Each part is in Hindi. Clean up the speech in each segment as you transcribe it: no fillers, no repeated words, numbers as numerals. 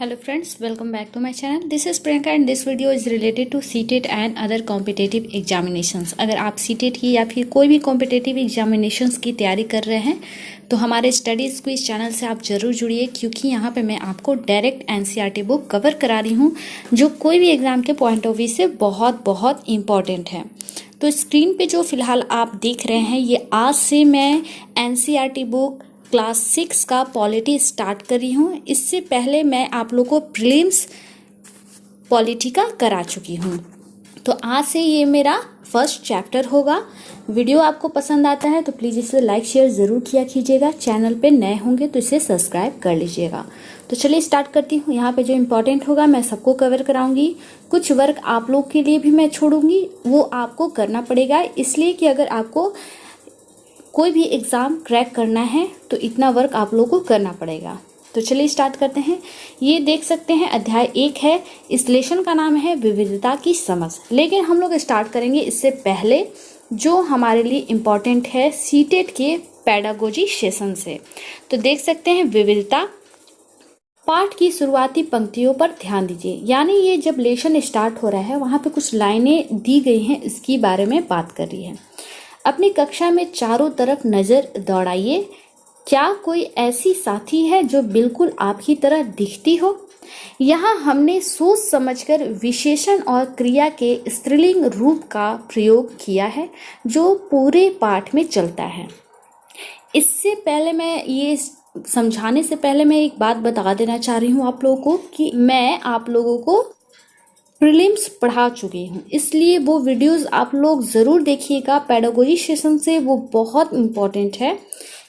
Hello friends, welcome back to my channel. This is Priyanka and this video is related to CTET and other competitive examinations. अगर आप CTET की या फिर कोई भी competitive examinations की तैयारी कर रहे हैं तो हमारे स्टडीज क्विज चैनल से आप जरूर जुड़िए, क्योंकि यहाँ पे मैं आपको डायरेक्ट NCERT बुक कवर करा रही हूँ जो कोई भी एग्जाम के पॉइंट ऑफ व्यू से बहुत इम्पॉर्टेंट है। तो स्क्रीन पे जो फिलहाल आप देख रहे हैं, ये आज से मैं NCERT बुक क्लास 6 का पॉलिटी स्टार्ट कर रही हूँ। इससे पहले मैं आप लोगों को प्रीलिम्स पॉलिटी का करा चुकी हूँ। तो आज से ये मेरा फर्स्ट चैप्टर होगा। वीडियो आपको पसंद आता है तो प्लीज़ इसे लाइक शेयर ज़रूर किया कीजिएगा। चैनल पे नए होंगे तो इसे सब्सक्राइब कर लीजिएगा। तो चलिए स्टार्ट करती हूँ। यहाँ पे जो इम्पोर्टेंट होगा मैं सबको कवर कराऊंगी। कुछ वर्क आप लोग के लिए भी मैं छोड़ूंगी, वो आपको करना पड़ेगा, इसलिए कि अगर आपको कोई भी एग्ज़ाम क्रैक करना है तो इतना वर्क आप लोगों को करना पड़ेगा। तो चलिए स्टार्ट करते हैं। ये देख सकते हैं अध्याय 1 है। इस लेसन का नाम है विविधता की समझ। लेकिन हम लोग स्टार्ट करेंगे इससे पहले जो हमारे लिए इम्पॉर्टेंट है सीटेट के पेडागोजी सेशन से। तो देख सकते हैं विविधता। पाठ की शुरुआती पंक्तियों पर ध्यान दीजिए, यानी ये जब लेसन स्टार्ट हो रहा है वहाँ पे कुछ लाइनें दी गई हैं, इसकी बारे में बात कर रही है। अपनी कक्षा में चारों तरफ नजर दौड़ाइए। क्या कोई ऐसी साथी है जो बिल्कुल आपकी तरह दिखती हो? यहाँ हमने सोच समझकर विशेषण और क्रिया के स्त्रीलिंग रूप का प्रयोग किया है जो पूरे पाठ में चलता है। इससे पहले मैं ये समझाने से पहले मैं एक बात बता देना चाह रही हूँ आप लोगों को कि मैं आप लोगों को प्रीलिम्स पढ़ा चुकी हूँ, इसलिए वो वीडियोस आप लोग ज़रूर देखिएगा। पेडागोजी सेशन से वो बहुत इम्पोर्टेंट है।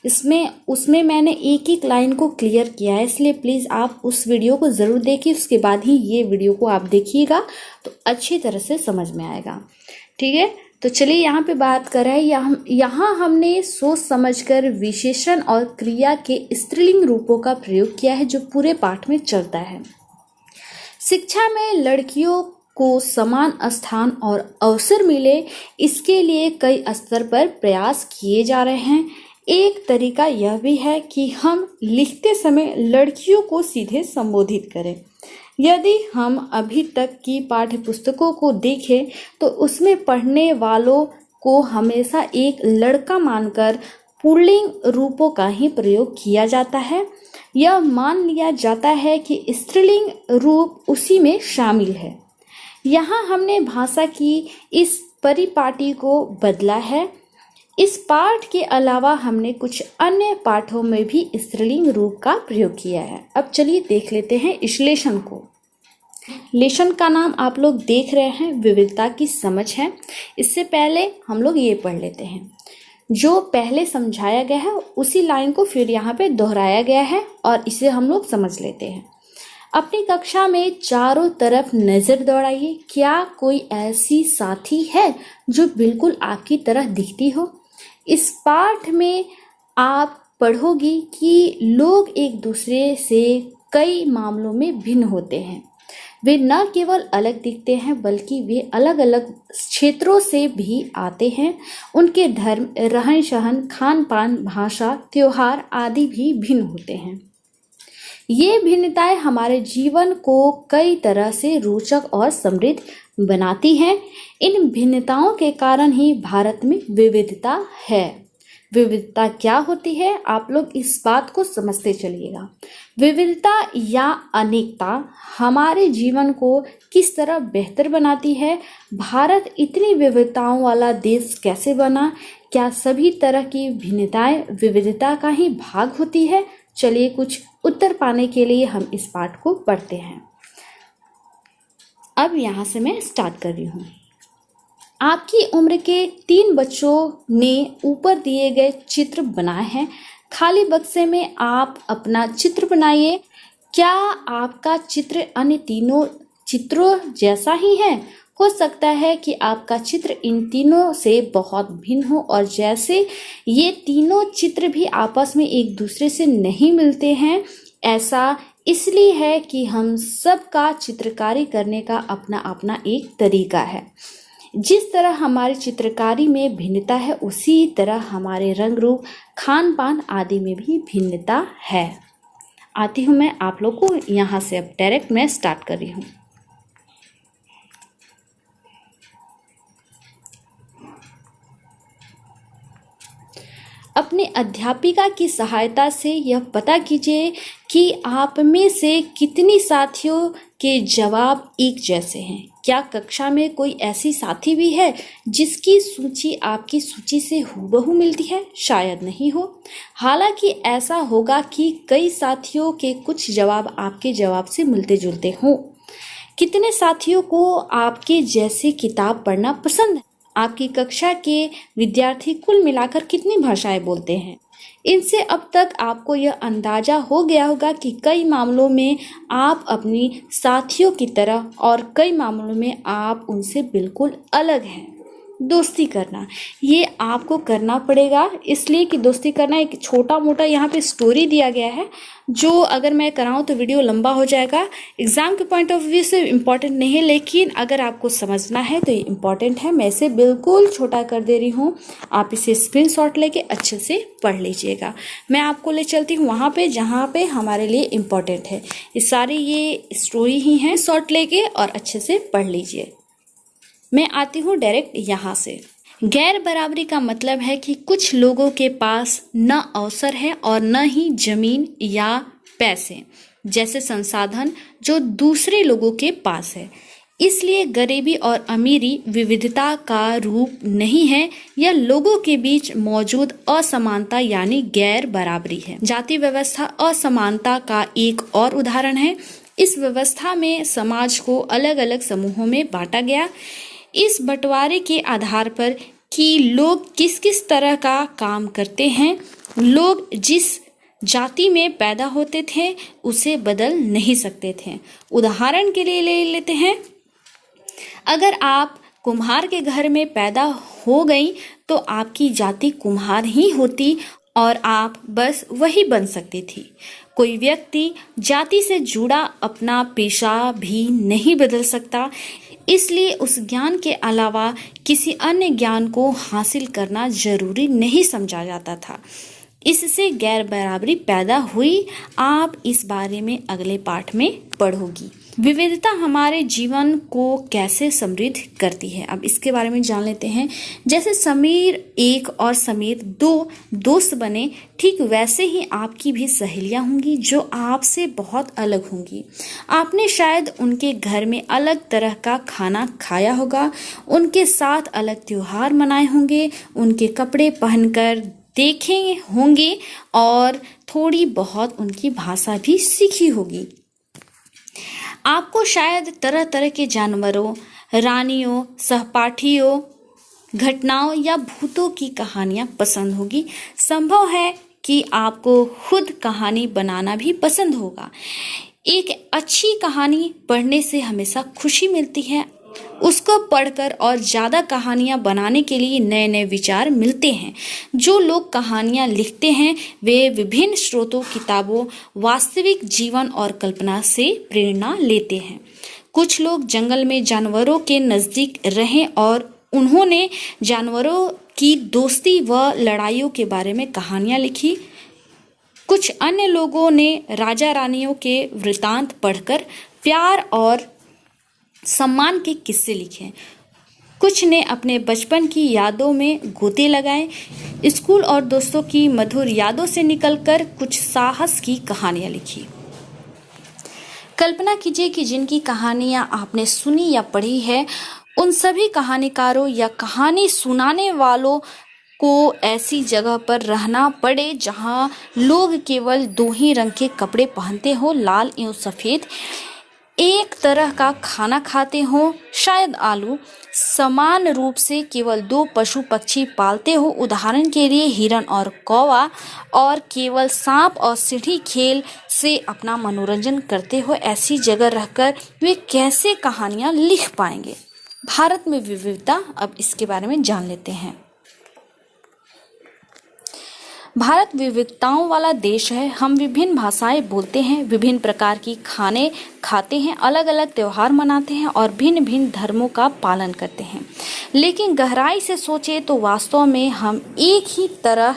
उसमें मैंने एक लाइन को क्लियर किया है, इसलिए प्लीज़ आप उस वीडियो को ज़रूर देखिए। उसके बाद ही ये वीडियो को आप देखिएगा तो अच्छी तरह से समझ में आएगा। ठीक है, तो चलिए यहाँ पे बात कर रहे हैं। यहाँ हमने सोच समझकर विशेषण और क्रिया के स्त्रीलिंग रूपों का प्रयोग किया है जो पूरे पाठ में चलता है। शिक्षा में लड़कियों को समान स्थान और अवसर मिले, इसके लिए कई स्तर पर प्रयास किए जा रहे हैं। एक तरीका यह भी है कि हम लिखते समय लड़कियों को सीधे संबोधित करें। यदि हम अभी तक की पाठ्य पुस्तकों को देखें तो उसमें पढ़ने वालों को हमेशा एक लड़का मानकर पुल्लिंग रूपों का ही प्रयोग किया जाता है। यह मान लिया जाता है कि स्त्रीलिंग रूप उसी में शामिल है। यहाँ हमने भाषा की इस परिपाटी को बदला है। इस पाठ के अलावा हमने कुछ अन्य पाठों में भी स्त्रीलिंग रूप का प्रयोग किया है। अब चलिए देख लेते हैं इस लेसन को। लेसन का नाम आप लोग देख रहे हैं विविधता की समझ है। इससे पहले हम लोग ये पढ़ लेते हैं। जो पहले समझाया गया है उसी लाइन को फिर यहाँ पे दोहराया गया है और इसे हम लोग समझ लेते हैं। अपनी कक्षा में चारों तरफ नजर दौड़ाइए। क्या कोई ऐसी साथी है जो बिल्कुल आपकी तरह दिखती हो? इस पाठ में आप पढ़ोगी कि लोग एक दूसरे से कई मामलों में भिन्न होते हैं। वे न केवल अलग दिखते हैं बल्कि वे अलग अलग क्षेत्रों से भी आते हैं। उनके धर्म, रहन सहन, खान पान, भाषा, त्योहार आदि भी भिन्न होते हैं। ये भिन्नताएं हमारे जीवन को कई तरह से रोचक और समृद्ध बनाती हैं। इन भिन्नताओं के कारण ही भारत में विविधता है। विविधता क्या होती है, आप लोग इस बात को समझते चलिएगा। विविधता या अनेकता हमारे जीवन को किस तरह बेहतर बनाती है? भारत इतनी विविधताओं वाला देश कैसे बना? क्या सभी तरह की भिन्नताएं विविधता का ही भाग होती है? चलिए कुछ उत्तर पाने के लिए हम इस पाठ को पढ़ते हैं। अब यहाँ से मैं स्टार्ट कर रही हूँ। आपकी उम्र के 3 बच्चों ने ऊपर दिए गए चित्र बनाए हैं। खाली बक्से में आप अपना चित्र बनाइए। क्या आपका चित्र अन्य तीनों चित्रों जैसा ही है? हो सकता है कि आपका चित्र इन तीनों से बहुत भिन्न हो और जैसे ये तीनों चित्र भी आपस में एक दूसरे से नहीं मिलते हैं। ऐसा इसलिए है कि हम सबका चित्रकारी करने का अपना अपना एक तरीका है। जिस तरह हमारी चित्रकारी में भिन्नता है उसी तरह हमारे रंग रूप, खान पान आदि में भी भिन्नता है। आती हूँ मैं आप लोग को यहाँ से। अब डायरेक्ट मैं स्टार्ट कर रही हूँ। अपने अध्यापिका की सहायता से यह पता कीजिए कि आप में से कितनी साथियों के जवाब एक जैसे हैं। क्या कक्षा में कोई ऐसी साथी भी है जिसकी सूची आपकी सूची से हूबहू मिलती है? शायद नहीं हो। हालांकि ऐसा होगा कि कई साथियों के कुछ जवाब आपके जवाब से मिलते जुलते हों। कितने साथियों को आपके जैसे किताब पढ़ना पसंद है? आपकी कक्षा के विद्यार्थी कुल मिलाकर कितनी भाषाएं बोलते हैं? इनसे अब तक आपको यह अंदाजा हो गया होगा कि कई मामलों में आप अपनी साथियों की तरह और कई मामलों में आप उनसे बिल्कुल अलग हैं। दोस्ती करना, ये आपको करना पड़ेगा, इसलिए कि दोस्ती करना एक छोटा मोटा यहाँ पे स्टोरी दिया गया है, जो अगर मैं कराऊँ तो वीडियो लंबा हो जाएगा। एग्जाम के पॉइंट ऑफ व्यू से इम्पॉर्टेंट नहीं है, लेकिन अगर आपको समझना है तो ये इम्पॉर्टेंट है। मैं इसे बिल्कुल छोटा कर दे रही हूँ, आप इसे स्क्रीनशॉट लेके अच्छे से पढ़ लीजिएगा। मैं आपको ले चलती हूँ वहाँ पे जहाँ पे हमारे लिए इम्पॉर्टेंट है। ये सारी ये स्टोरी ही हैं, शॉर्ट लेके और अच्छे से पढ़ लीजिए। मैं आती हूँ डायरेक्ट यहाँ से। गैर बराबरी का मतलब है कि कुछ लोगों के पास न अवसर है और न ही जमीन या पैसे जैसे संसाधन जो दूसरे लोगों के पास है। इसलिए गरीबी और अमीरी विविधता का रूप नहीं है, यह लोगों के बीच मौजूद असमानता यानी गैर बराबरी है। जाति व्यवस्था असमानता का एक और उदाहरण है। इस व्यवस्था में समाज को अलग अलग समूहों में बांटा गया। इस बंटवारे के आधार पर कि लोग किस किस तरह का काम करते हैं, लोग जिस जाति में पैदा होते थे उसे बदल नहीं सकते थे। उदाहरण के लिए ले लेते हैं, अगर आप कुम्हार के घर में पैदा हो गई तो आपकी जाति कुम्हार ही होती और आप बस वही बन सकती थी। कोई व्यक्ति जाति से जुड़ा अपना पेशा भी नहीं बदल सकता, इसलिए उस ज्ञान के अलावा किसी अन्य ज्ञान को हासिल करना जरूरी नहीं समझा जाता था। इससे गैर बराबरी पैदा हुई। आप इस बारे में अगले पाठ में पढ़ोगी। विविधता हमारे जीवन को कैसे समृद्ध करती है, अब इसके बारे में जान लेते हैं। जैसे समीर एक और समीर दो दोस्त बने, ठीक वैसे ही आपकी भी सहेलियां होंगी जो आपसे बहुत अलग होंगी। आपने शायद उनके घर में अलग तरह का खाना खाया होगा, उनके साथ अलग त्योहार मनाए होंगे, उनके कपड़े पहनकर देखे होंगे और थोड़ी बहुत उनकी भाषा भी सीखी होगी। आपको शायद तरह तरह के जानवरों, रानियों, सहपाठियों, घटनाओं या भूतों की कहानियां पसंद होगी। संभव है कि आपको खुद कहानी बनाना भी पसंद होगा। एक अच्छी कहानी पढ़ने से हमेशा खुशी मिलती है। उसको पढ़कर और ज़्यादा कहानियाँ बनाने के लिए नए नए विचार मिलते हैं। जो लोग कहानियाँ लिखते हैं वे विभिन्न स्रोतों, किताबों, वास्तविक जीवन और कल्पना से प्रेरणा लेते हैं। कुछ लोग जंगल में जानवरों के नज़दीक रहे और उन्होंने जानवरों की दोस्ती व लड़ाइयों के बारे में कहानियाँ लिखी। कुछ अन्य लोगों ने राजा रानियों के वृतांत पढ़कर प्यार और सम्मान के किस्से लिखे। कुछ ने अपने बचपन की यादों में गोते लगाए। स्कूल और दोस्तों की मधुर यादों से निकलकर कुछ साहस की कहानियां लिखी। कल्पना कीजिए कि जिनकी कहानियां आपने सुनी या पढ़ी है, उन सभी कहानीकारों या कहानी सुनाने वालों को ऐसी जगह पर रहना पड़े जहां लोग केवल दो ही रंग के कपड़े पहनते हो, लाल एवं सफेद, एक तरह का खाना खाते हो, शायद आलू, समान रूप से केवल दो पशु पक्षी पालते हो, उदाहरण के लिए हिरन और कौवा, और केवल सांप और सीढ़ी खेल से अपना मनोरंजन करते हो। ऐसी जगह रहकर वे कैसे कहानियां लिख पाएंगे। भारत में विविधता, अब इसके बारे में जान लेते हैं। भारत विविधताओं वाला देश है। हम विभिन्न भाषाएं बोलते हैं, विभिन्न प्रकार की खाने खाते हैं, अलग अलग त्योहार मनाते हैं और भिन्न भिन्न धर्मों का पालन करते हैं। लेकिन गहराई से सोचे तो वास्तव में हम एक ही तरह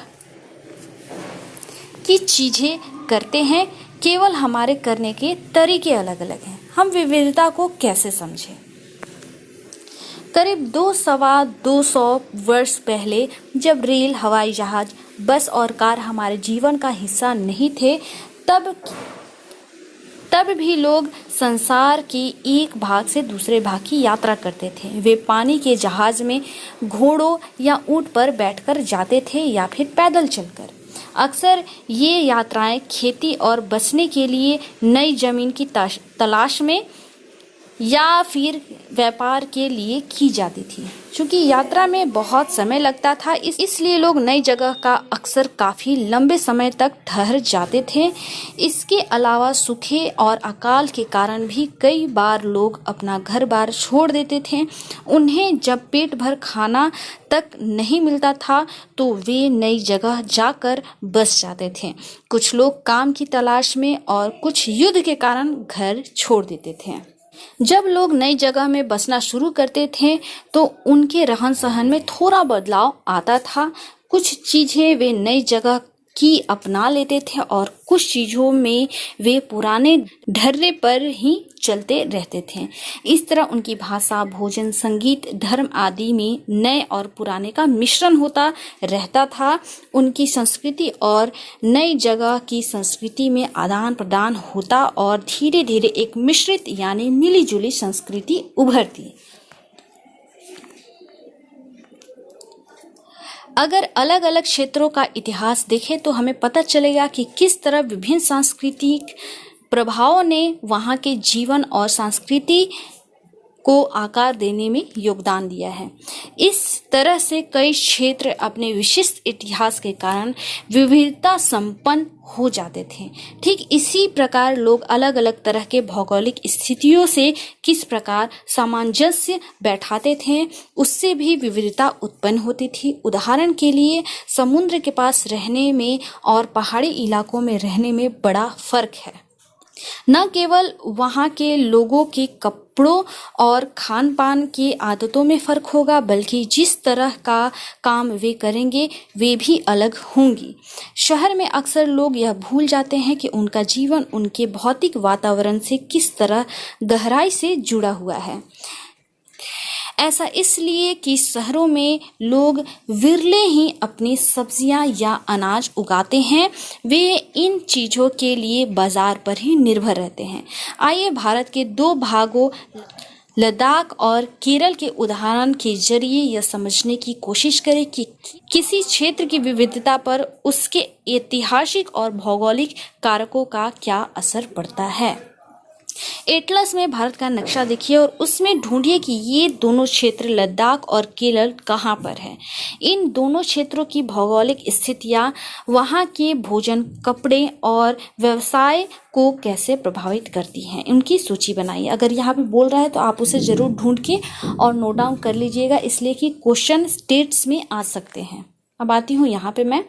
की चीजें करते हैं। केवल हमारे करने के तरीके अलग अलग हैं। हम विविधता को कैसे समझें? करीब 200 वर्ष पहले जब रेल, हवाई जहाज, बस और कार हमारे जीवन का हिस्सा नहीं थे, तब भी लोग संसार के एक भाग से दूसरे भाग की यात्रा करते थे। वे पानी के जहाज में, घोड़ों या ऊंट पर बैठकर जाते थे या फिर पैदल चलकर। अक्सर ये यात्राएं खेती और बचने के लिए नई जमीन की तलाश में या फिर व्यापार के लिए की जाती थी। चूंकि यात्रा में बहुत समय लगता था, इसलिए लोग नई जगह का अक्सर काफ़ी लंबे समय तक ठहर जाते थे। इसके अलावा सूखे और अकाल के कारण भी कई बार लोग अपना घर बार छोड़ देते थे। उन्हें जब पेट भर खाना तक नहीं मिलता था तो वे नई जगह जाकर बस जाते थे। कुछ लोग काम की तलाश में और कुछ युद्ध के कारण घर छोड़ देते थे। जब लोग नई जगह में बसना शुरू करते थे तो उनके रहन सहन में थोड़ा बदलाव आता था। कुछ चीजें वे नई जगह की अपना लेते थे और कुछ चीजों में वे पुराने ढर्रे पर ही चलते रहते थे। इस तरह उनकी भाषा, भोजन, संगीत, धर्म आदि में नए और पुराने का मिश्रण होता रहता था। उनकी संस्कृति और नई जगह की संस्कृति में आदान प्रदान होता और धीरे धीरे एक मिश्रित यानी मिली जुली संस्कृति उभरती। अगर अलग अलग क्षेत्रों का इतिहास देखें तो हमें पता चलेगा कि किस तरह विभिन्न सांस्कृतिक प्रभावों ने वहाँ के जीवन और संस्कृति को आकार देने में योगदान दिया है। इस तरह से कई क्षेत्र अपने विशिष्ट इतिहास के कारण विविधता संपन्न हो जाते थे। ठीक इसी प्रकार लोग अलग अलग तरह के भौगोलिक स्थितियों से किस प्रकार सामंजस्य बैठाते थे, उससे भी विविधता उत्पन्न होती थी। उदाहरण के लिए समुद्र के पास रहने में और पहाड़ी इलाकों में रहने में बड़ा फर्क है। न केवल वहाँ के लोगों के कपड़ों और खान पान की आदतों में फर्क होगा, बल्कि जिस तरह का काम वे करेंगे वे भी अलग होंगी। शहर में अक्सर लोग यह भूल जाते हैं कि उनका जीवन उनके भौतिक वातावरण से किस तरह गहराई से जुड़ा हुआ है। ऐसा इसलिए कि शहरों में लोग विरले ही अपनी सब्जियां या अनाज उगाते हैं। वे इन चीज़ों के लिए बाजार पर ही निर्भर रहते हैं। आइए भारत के दो भागों लद्दाख और केरल के उदाहरण के जरिए यह समझने की कोशिश करें कि किसी क्षेत्र की विविधता पर उसके ऐतिहासिक और भौगोलिक कारकों का क्या असर पड़ता है। एटलस में भारत का नक्शा देखिए और उसमें ढूंढिए कि ये दोनों क्षेत्र लद्दाख और केरल कहाँ पर है। इन दोनों क्षेत्रों की भौगोलिक स्थितियाँ वहाँ के भोजन, कपड़े और व्यवसाय को कैसे प्रभावित करती हैं, उनकी सूची बनाइए। अगर यहाँ पे बोल रहा है तो आप उसे जरूर ढूंढ के और नोट डाउन कर लीजिएगा, इसलिए कि क्वेश्चन स्टेट्स में आ सकते हैं। अब आती हूँ यहाँ पे मैं।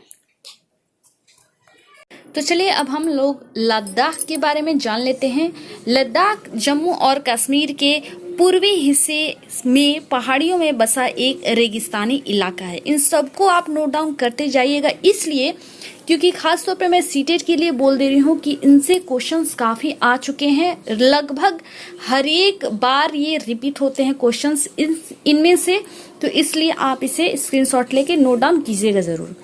तो चलिए अब हम लोग लद्दाख के बारे में जान लेते हैं। लद्दाख जम्मू और कश्मीर के पूर्वी हिस्से में पहाड़ियों में बसा एक रेगिस्तानी इलाका है। इन सबको आप नोट डाउन करते जाइएगा, इसलिए क्योंकि खास तौर पे मैं सीटेट के लिए बोल दे रही हूँ कि इनसे क्वेश्चंस काफ़ी आ चुके हैं। लगभग हर एक बार ये रिपीट होते हैं क्वेश्चंस इनमें से, तो इसलिए आप इसे स्क्रीनशॉट लेके नोट डाउन कीजिएगा ज़रूर।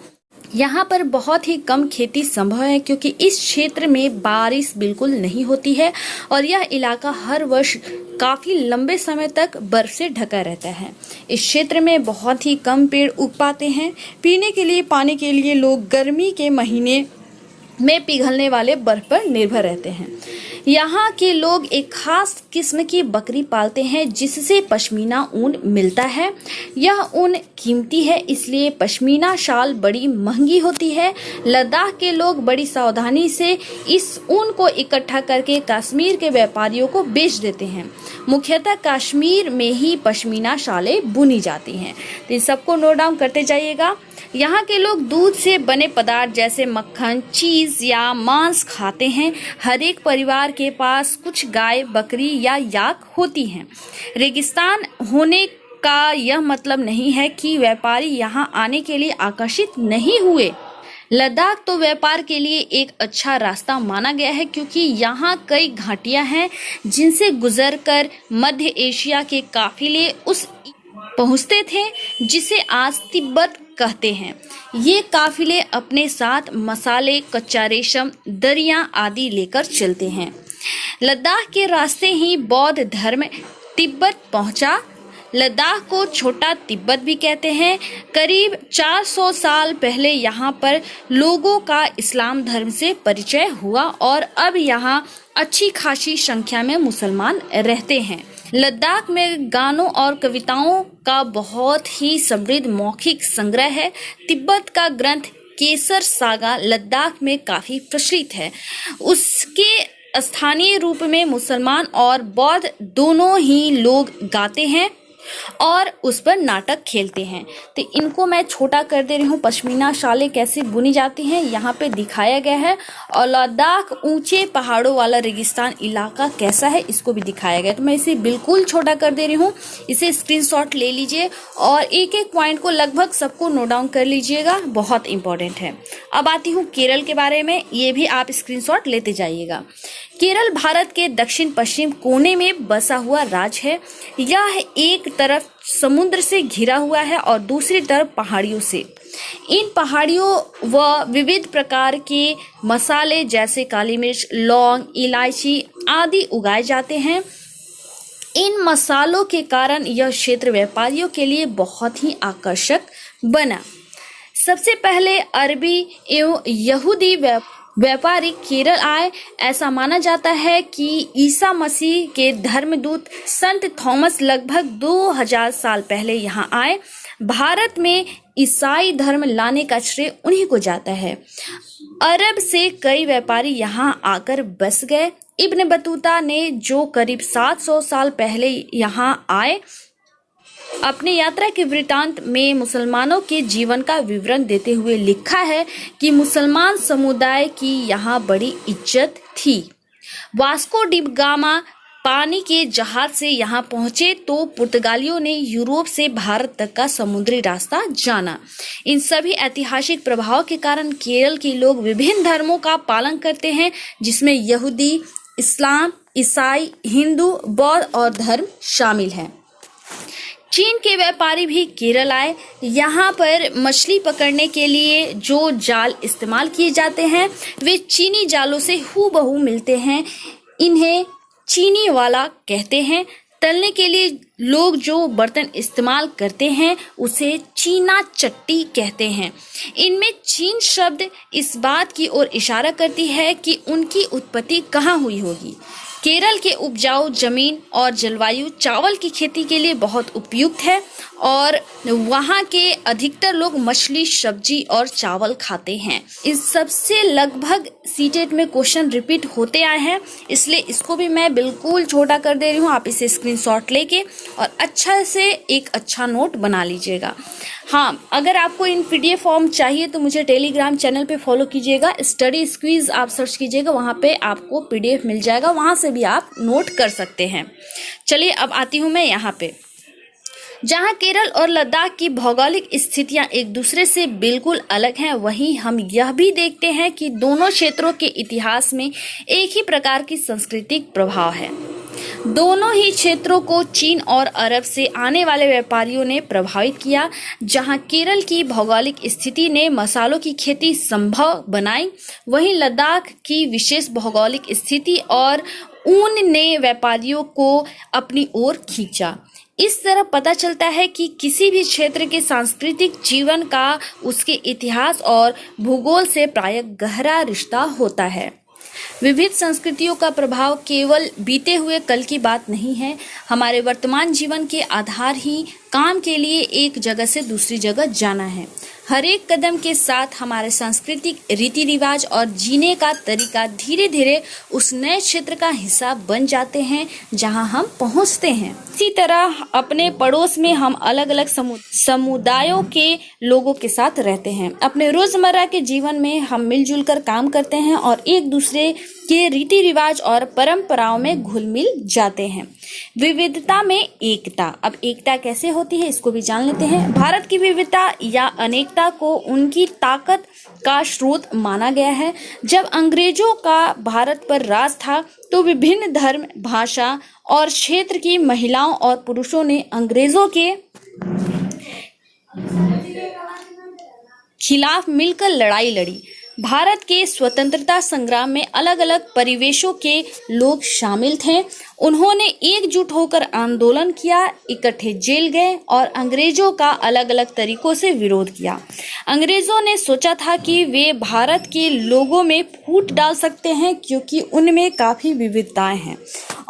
यहाँ पर बहुत ही कम खेती संभव है क्योंकि इस क्षेत्र में बारिश बिल्कुल नहीं होती है और यह इलाका हर वर्ष काफ़ी लंबे समय तक बर्फ से ढका रहता है। इस क्षेत्र में बहुत ही कम पेड़ उग पाते हैं। पीने के लिए पानी के लिए लोग गर्मी के महीने में पिघलने वाले बर्फ पर निर्भर रहते हैं। यहाँ के लोग एक खास किस्म की बकरी पालते हैं जिससे पश्मीना ऊन मिलता है। यह ऊन कीमती है, इसलिए पश्मीना शाल बड़ी महंगी होती है। लद्दाख के लोग बड़ी सावधानी से इस ऊन को इकट्ठा करके कश्मीर के व्यापारियों को बेच देते हैं। मुख्यतः कश्मीर में ही पश्मीना शालें बुनी जाती हैं। तो इन सबको नोट डाउन करते जाइएगा। यहाँ के लोग दूध से बने पदार्थ जैसे मक्खन, चीज़ या मांस खाते हैं। हर एक परिवार के पास कुछ गाय, बकरी या याक होती हैं। रेगिस्तान होने का यह मतलब नहीं है कि व्यापारी यहाँ आने के लिए आकर्षित नहीं हुए। लद्दाख तो व्यापार के लिए एक अच्छा रास्ता माना गया है, क्योंकि यहाँ कई घाटियां हैं जिनसे गुजरकर मध्य एशिया के काफिले उस पहुंचते थे जिसे आज तिब्बत कहते हैं। ये काफिले अपने साथ मसाले, कच्चा रेशम, दरियां आदि लेकर चलते हैं। लद्दाख के रास्ते ही बौद्ध धर्म तिब्बत पहुंचा। लद्दाख को छोटा तिब्बत भी कहते हैं। करीब 400 साल पहले यहाँ पर लोगों का इस्लाम धर्म से परिचय हुआ और अब यहाँ अच्छी खासी संख्या में मुसलमान रहते हैं। लद्दाख में गानों और कविताओं का बहुत ही समृद्ध मौखिक संग्रह है। तिब्बत का ग्रंथ केसर सागा लद्दाख में काफी प्रचलित है। उसके स्थानीय रूप में मुसलमान और बौद्ध दोनों ही लोग गाते हैं और उस पर नाटक खेलते हैं। तो इनको मैं छोटा कर दे रही हूँ। पश्मीना शालें कैसे बुनी जाती हैं यहाँ पे दिखाया गया है, और लद्दाख ऊंचे पहाड़ों वाला रेगिस्तान इलाका कैसा है इसको भी दिखाया गया है। तो मैं इसे बिल्कुल छोटा कर दे रही हूँ। इसे स्क्रीनशॉट ले लीजिए और एक एक पॉइंट को लगभग सबको नोट डाउन कर लीजिएगा, बहुत इंपॉर्टेंट है। अब आती हूँ केरल के बारे में, ये भी आप स्क्रीनशॉट लेते जाइएगा। केरल भारत के दक्षिण पश्चिम कोने में बसा हुआ राज्य है। यह एक तरफ समुद्र से घिरा हुआ है और दूसरी तरफ पहाड़ियों से। इन पहाड़ियों व विविध प्रकार के मसाले जैसे काली मिर्च, लौंग, इलायची आदि उगाए जाते हैं। इन मसालों के कारण यह क्षेत्र व्यापारियों के लिए बहुत ही आकर्षक बना। सबसे पहले अरबी एवं यहूदी व्यापारी केरल आए। ऐसा माना जाता है कि ईसा मसीह के धर्मदूत संत थॉमस लगभग 2000 साल पहले यहाँ आए। भारत में ईसाई धर्म लाने का श्रेय उन्हीं को जाता है। अरब से कई व्यापारी यहाँ आकर बस गए। इब्न बतूता ने जो करीब 700 साल पहले यहाँ आए, अपने यात्रा के वृतांत में मुसलमानों के जीवन का विवरण देते हुए लिखा है कि मुसलमान समुदाय की यहाँ बड़ी इज्जत थी। वास्को डी गामा पानी के जहाज से यहाँ पहुंचे तो पुर्तगालियों ने यूरोप से भारत तक का समुद्री रास्ता जाना। इन सभी ऐतिहासिक प्रभाव के कारण केरल के लोग विभिन्न धर्मों का पालन करते हैं, जिसमें यहूदी, इस्लाम, ईसाई, हिंदू, बौद्ध और धर्म शामिल हैं। चीन के व्यापारी भी केरल आए। यहाँ पर मछली पकड़ने के लिए जो जाल इस्तेमाल किए जाते हैं वे चीनी जालों से हूबहू मिलते हैं। इन्हें चीनी वाला कहते हैं। तलने के लिए लोग जो बर्तन इस्तेमाल करते हैं उसे चीना चट्टी कहते हैं। इनमें चीन शब्द इस बात की ओर इशारा करती है कि उनकी उत्पत्ति कहाँ हुई होगी। केरल के उपजाऊ जमीन और जलवायु चावल की खेती के लिए बहुत उपयुक्त है और वहाँ के अधिकतर लोग मछली, सब्जी और चावल खाते हैं। इस सबसे लगभग सीटेट में क्वेश्चन रिपीट होते आए हैं, इसलिए इसको भी मैं बिल्कुल छोटा कर दे रही हूँ। आप इसे स्क्रीनशॉट लेके और अच्छा से एक अच्छा नोट बना लीजिएगा। हाँ, अगर आपको इन पीडीएफ फॉर्म चाहिए तो मुझे टेलीग्राम चैनल पे फॉलो कीजिएगा। स्टडी स्क्वीज आप सर्च कीजिएगा, वहाँ पे आपको पीडीएफ मिल जाएगा, वहाँ से भी आप नोट कर सकते हैं। चलिए अब आती हूँ मैं यहाँ पे। जहाँ केरल और लद्दाख की भौगोलिक स्थितियां एक दूसरे से बिल्कुल अलग हैं, वहीं हम यह भी देखते हैं कि दोनों क्षेत्रों के इतिहास में एक ही प्रकार की सांस्कृतिक प्रभाव है। दोनों ही क्षेत्रों को चीन और अरब से आने वाले व्यापारियों ने प्रभावित किया। जहां केरल की भौगोलिक स्थिति ने मसालों की खेती संभव बनाई, वहीं लद्दाख की विशेष भौगोलिक स्थिति और ऊन ने व्यापारियों को अपनी ओर खींचा। इस तरह पता चलता है कि किसी भी क्षेत्र के सांस्कृतिक जीवन का उसके इतिहास और भूगोल से प्रायः गहरा रिश्ता होता है। विविध संस्कृतियों का प्रभाव केवल बीते हुए कल की बात नहीं है। हमारे वर्तमान जीवन के आधार ही काम के लिए एक जगह से दूसरी जगह जाना है। हर एक कदम के साथ हमारे सांस्कृतिक रीति रिवाज और जीने का तरीका धीरे धीरे उस नए क्षेत्र का हिस्सा बन जाते हैं जहां हम पहुंचते हैं। इसी तरह अपने पड़ोस में हम अलग अलग समुदायों के लोगों के साथ रहते हैं। अपने रोजमर्रा के जीवन में हम मिलजुल कर काम करते हैं और एक दूसरे के रीति रिवाज और परंपराओं में घुल मिल जाते हैं। विविधता में एकता। अब एकता कैसे होती है इसको भी जान लेते हैं। भारत की विविधता या अनेकता को उनकी ताकत का स्रोत माना गया है। जब अंग्रेजों का भारत पर राज था तो विभिन्न धर्म, भाषा और क्षेत्र की महिलाओं और पुरुषों ने अंग्रेजों के खिलाफ मिलकर लड़ाई लड़ी। भारत के स्वतंत्रता संग्राम में अलग अलग परिवेशों के लोग शामिल थे। उन्होंने एकजुट होकर आंदोलन किया, इकट्ठे जेल गए और अंग्रेजों का अलग अलग तरीकों से विरोध किया। अंग्रेजों ने सोचा था कि वे भारत के लोगों में फूट डाल सकते हैं क्योंकि उनमें काफी विविधताएं हैं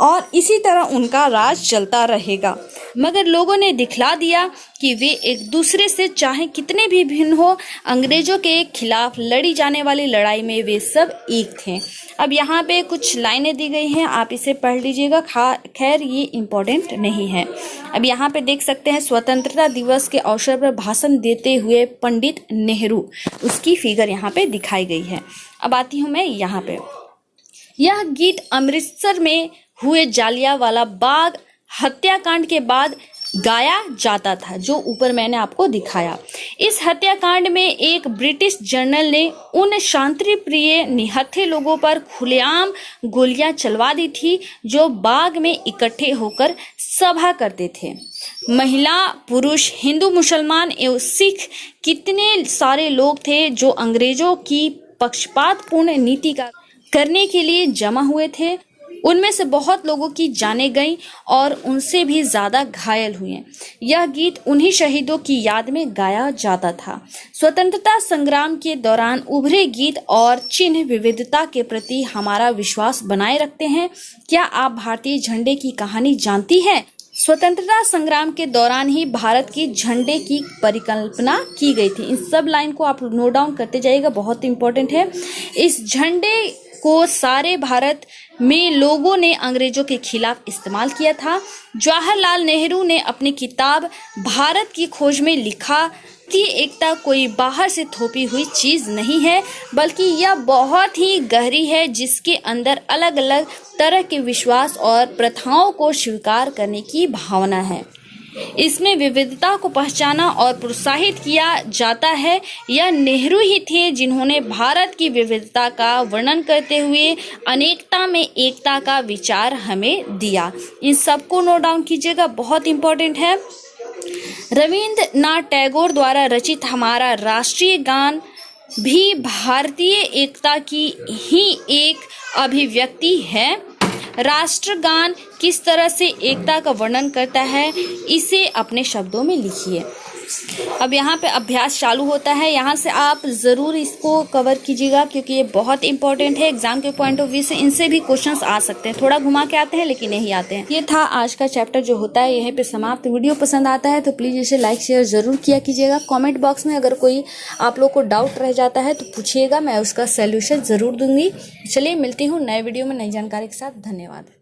और इसी तरह उनका राज चलता रहेगा। मगर लोगों ने दिखला दिया कि वे एक दूसरे से चाहे कितने भी भिन्न हो, अंग्रेजों के खिलाफ लड़ी जाने वाली लड़ाई में वे सब एक थे। अब यहाँ पे कुछ लाइनें दी गई हैं, आप इसे पढ़ लीजिएगा। खैर ये इम्पोर्टेंट नहीं है। अब यहाँ पे देख सकते हैं स्वतंत्रता दिवस के अवसर पर भाषण देते हुए पंडित नेहरू, उसकी फिगर यहाँ पे दिखाई गई है। अब आती हूँ मैं यहाँ पे। यह गीत अमृतसर में हुए जालियांवाला बाग हत्याकांड के बाद गाया जाता था, जो ऊपर मैंने आपको दिखाया। इस हत्याकांड में एक ब्रिटिश जनरल ने उन शांति प्रिय निहत्थे लोगों पर खुलेआम गोलियां चलवा दी थी जो बाग में इकट्ठे होकर सभा करते थे। महिला, पुरुष, हिंदू, मुसलमान एवं सिख कितने सारे लोग थे जो अंग्रेजों की पक्षपातपूर्ण नीति का करने के लिए जमा हुए थे। उनमें से बहुत लोगों की जानें गईं और उनसे भी ज्यादा घायल हुए। यह गीत उन्हीं शहीदों की याद में गाया जाता था। स्वतंत्रता संग्राम के दौरान उभरे गीत और चिन्ह विविधता के प्रति हमारा विश्वास बनाए रखते हैं। क्या आप भारतीय झंडे की कहानी जानती हैं? स्वतंत्रता संग्राम के दौरान ही भारत की झंडे की परिकल्पना की गई थी। इन सब लाइन को आप नोट डाउन करते जाइएगा, बहुत इंपॉर्टेंट है। इस झंडे को सारे भारत में लोगों ने अंग्रेजों के खिलाफ इस्तेमाल किया था। जवाहरलाल नेहरू ने अपनी किताब भारत की खोज में लिखा कि एकता कोई बाहर से थोपी हुई चीज नहीं है, बल्कि यह बहुत ही गहरी है, जिसके अंदर अलग अलग तरह के विश्वास और प्रथाओं को स्वीकार करने की भावना है। इसमें विविधता को पहचाना और प्रोत्साहित किया जाता है। यह नेहरू ही थे जिन्होंने भारत की विविधता का वर्णन करते हुए अनेकता में एकता का विचार हमें दिया। इन सबको नोट डाउन कीजिएगा, बहुत इंपॉर्टेंट है। रविंद्रनाथ टैगोर द्वारा रचित हमारा राष्ट्रीय गान भी भारतीय एकता की ही एक अभिव्यक्ति है। राष्ट्रगान किस तरह से एकता का वर्णन करता है, इसे अपने शब्दों में लिखिए। अब यहाँ पे अभ्यास चालू होता है, यहाँ से आप ज़रूर इसको कवर कीजिएगा क्योंकि ये बहुत इंपॉर्टेंट है। एग्जाम के पॉइंट ऑफ व्यू से इनसे भी क्वेश्चंस आ सकते हैं, थोड़ा घुमा के आते हैं लेकिन नहीं आते हैं। ये था आज का चैप्टर जो होता है यहीं पे समाप्त। वीडियो पसंद आता है तो प्लीज़ इसे लाइक शेयर ज़रूर किया कीजिएगा। कॉमेंट बॉक्स में अगर कोई आप लोग को डाउट रह जाता है तो पूछिएगा, मैं उसका सोल्यूशन ज़रूर दूंगी। चलिए मिलती हूँ नए वीडियो में नई जानकारी के साथ। धन्यवाद।